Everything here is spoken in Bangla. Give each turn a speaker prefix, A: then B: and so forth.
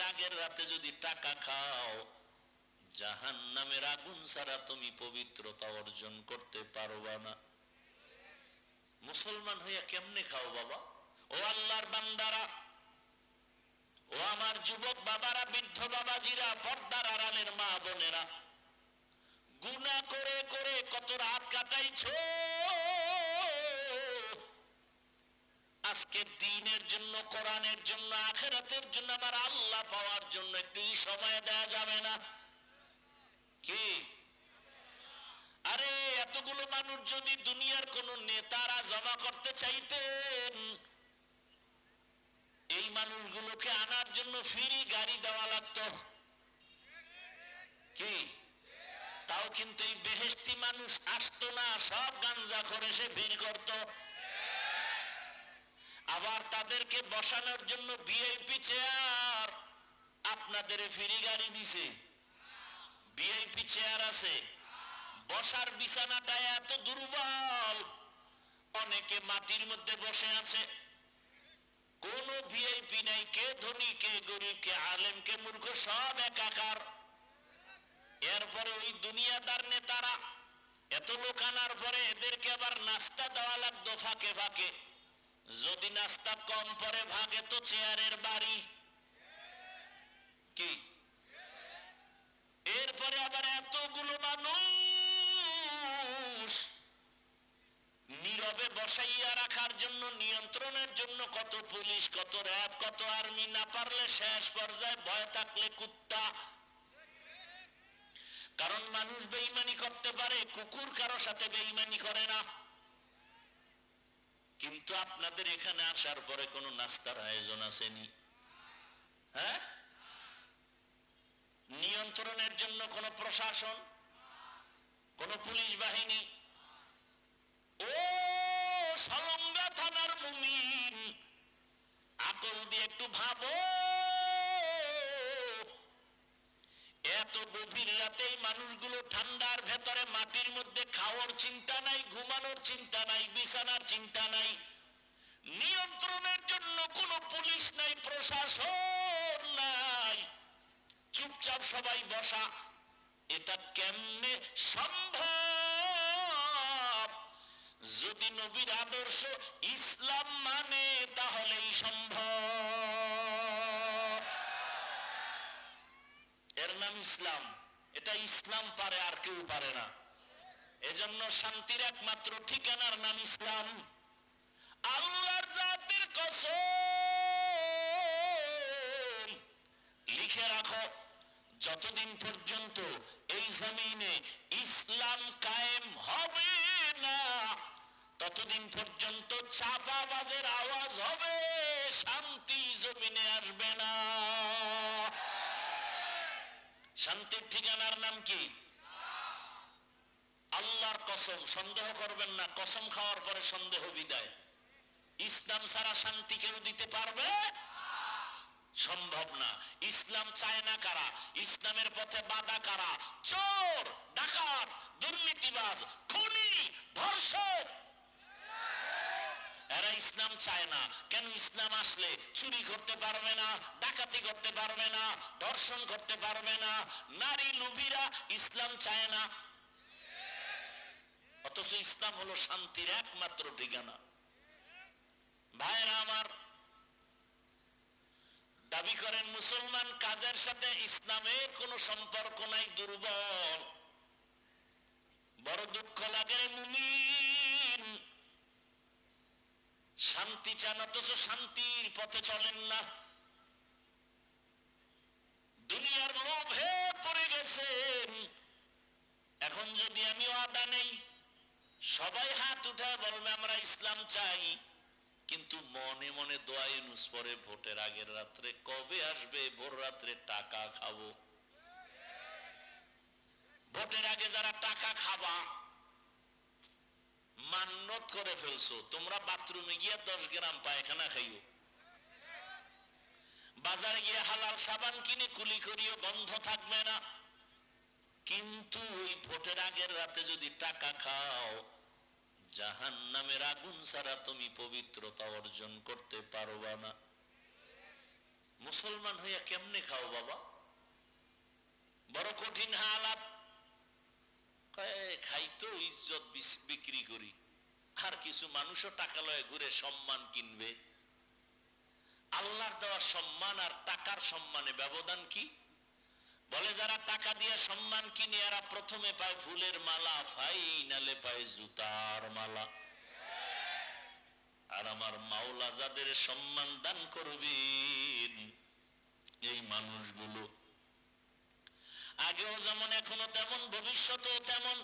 A: আগের রাতে যদি টাকা খাও, জাহান্নামের আগুন ছাড়া তুমি পবিত্রতা অর্জন করতে পারবা না। মুসলমান হইয়া কেমনে খাও বাবা? ও আল্লাহর বান্দারা, ও আমার যুবক বাবারা, বৃদ্ধ বাবাজিরা, পর্দার আড়ালের মা বোনেরা, গুনাহ করে করে কত রাত কাটাইছো। আজকে দ্বীনের জন্য, কোরআনের জন্য, আখিরাতের জন্য, আমার আল্লাহ পাওয়ার জন্য একটু সময় দেয়া যাবে না কি? আরে এতগুলো মানুষ যদি দুনিয়ার কোন নেতারা জমা করতে চাইতেন, এই মানুষগুলোকে আনার জন্য ফ্রি গাড়ি দেওয়া লাগতো কি? তাও কিন্তু এই বেহেশতি মানুষ আসতো না, সব গাঞ্জা করে সে ভিড় করত। আবার তাদেরকে বসানোর জন্য ভিআইপি চেয়ার আপনাদের ফ্রি গাড়ি দিছে, ভিআইপি চেয়ার আছে। বসার বিছানাটা এত দুর্বল, অনেকে মাটির মধ্যে বসে আছে, কোন ভিআইপি নাই, কে ধনী কে গরিব, কে আলেম কে মূর্খ, সব একাকার। এরপরে ওই দুনিয়াদার নেতারা এত লোক আনার পরে এদেরকে আবার নাস্তা দেওয়া লাগতো ফাঁকে ফাঁকে। যদি নাস্তা কম পরে ভাগে তো চেয়ারের বাড়ি কি? এরপরে আবার এতগুলো মানুষ নীরবে বসাইয়া রাখার জন্য, নিয়ন্ত্রণের জন্য কত পুলিশ, কত র্যাব, কত আর্মি, না পারলে শেষ পর্যায়ে ভয় থাকলে কুত্তা। কারণ মানুষ বেঈমানি করতে পারে, কুকুর কারো সাথে বেঈমানি করে না। কিন্তু আপনাদের এখানে আসার পরে কোনো নাস্তার আয়োজন আসেনি, হ্যাঁ? নিয়ন্ত্রণের জন্য কোন প্রশাসন, কোন পুলিশ বাহিনী। ও সলঙ্গা থানার মুমিন, আকল দিয়ে একটু ভাবো, এত গভীর রাতে মানুষগুলো ঠান্ডার ভেতরে মাটির মধ্যে, খাওয়ার চিন্তা নাই, ঘুমানোর চিন্তা নাই, বিছানার চিন্তা নাই, নিয়ন্ত্রণের জন্য কোনো পুলিশ নাই, প্রশাসন নাই, চুপচাপ সবাই বসা। এটা কেমনে সম্ভব? যদি নবীর আদর্শ ইসলাম মানে তাহলেই সম্ভব। এর নাম ইসলাম, এটা ইসলাম পারে, আর কেউ পারে না। এজন্য শান্তির একমাত্র ঠিকানার নাম ইসলাম। আল্লাহর জাতের কসম, লিখে রাখো, যতদিন পর্যন্ত এই জমিনে ইসলাম কায়েম হবে না, ততদিন পর্যন্ত চাপাবাজের আওয়াজ হবে, শান্তি জমিনে আসবে না। শান্তির ঠিকানার নাম কি? আল্লাহর কসম, সন্দেহ করবেন না, কসম খাওয়ার পরে সন্দেহ বিদায়। ইসলাম ছাড়া শান্তি কেউ দিতে পারবে? সম্ভব না। ইসলাম চায় না কারা? ইসলামের পথে বাধা কারা? চোর, ডাকাত, দুর্নীতিবাজ, খুনি, ধর্ষক, এরা ইসলাম চায় না। কেন? ইসলাম আসলে চুরি করতে পারবে না, ডাকাতি করতে পারবে না, ধর্ষণ করতে পারবে না, নারী লোভীরা ইসলাম চায় না। অথচ ইসলাম হলো শান্তির একমাত্র ঠিকানা। ভাইরা আমার, দাবি করেন মুসলমান, কাজের সাথে ইসলামের কোনো সম্পর্ক নাই, দুর্বল। বড় দুঃখ লাগে রে মুমিন, শান্তি চান অথচ শান্তির পথে চলেন না। দুনিয়ার লোভে পড়ে গেছেন। এখন যদি আমি ওয়াদা নেই, সবাই হাত উঠায় বলবে আমরা ইসলাম চাই, কিন্তু মনে মনে দোয়া ইউনুস পরে ভোটের আগের রাত্রে, কবে আসবে ভোর রাত্রে টাকা খাবো। ভোটের আগে যারা টাকা খাবা, মান্যত করে ফেলছো, তোমরা বাথরুমে গিয়ে 10 গ্রাম পায়খানা খাইও, বাজারে গিয়ে হালাল সাবান কিনে কুলি করিও, বন্ধ থাকবে না। কিন্তু ওই ভোটের আগের রাতে যদি টাকা খাও, জাহান্নামের আগুন ছাড়া তুমি পবিত্রতা অর্জন করতে পারবা না। মুসলমান হইয়া কেমনে খাও বাবা? বড় কঠিন হালাত। খাই তো ইজ্জত বিক্রি করি, আর কিছু মানুষও টাকা লয়ে ঘুরে সম্মান কিনবে। আল্লাহর দেওয়া সম্মান আর টাকার সম্মানে ব্যবধান কি? বলে যারা টাকা দিয়ে সম্মান কিনে এরা প্রথমে পায় ফুলের মালা, ফাইনালে পায় জুতার মালা। আর আমার মাওলা যাদের সম্মান দান করবেন, এই মানুষগুলো আগেও যেমন এখনো তেমন, ভবিষ্যতেও তেমন।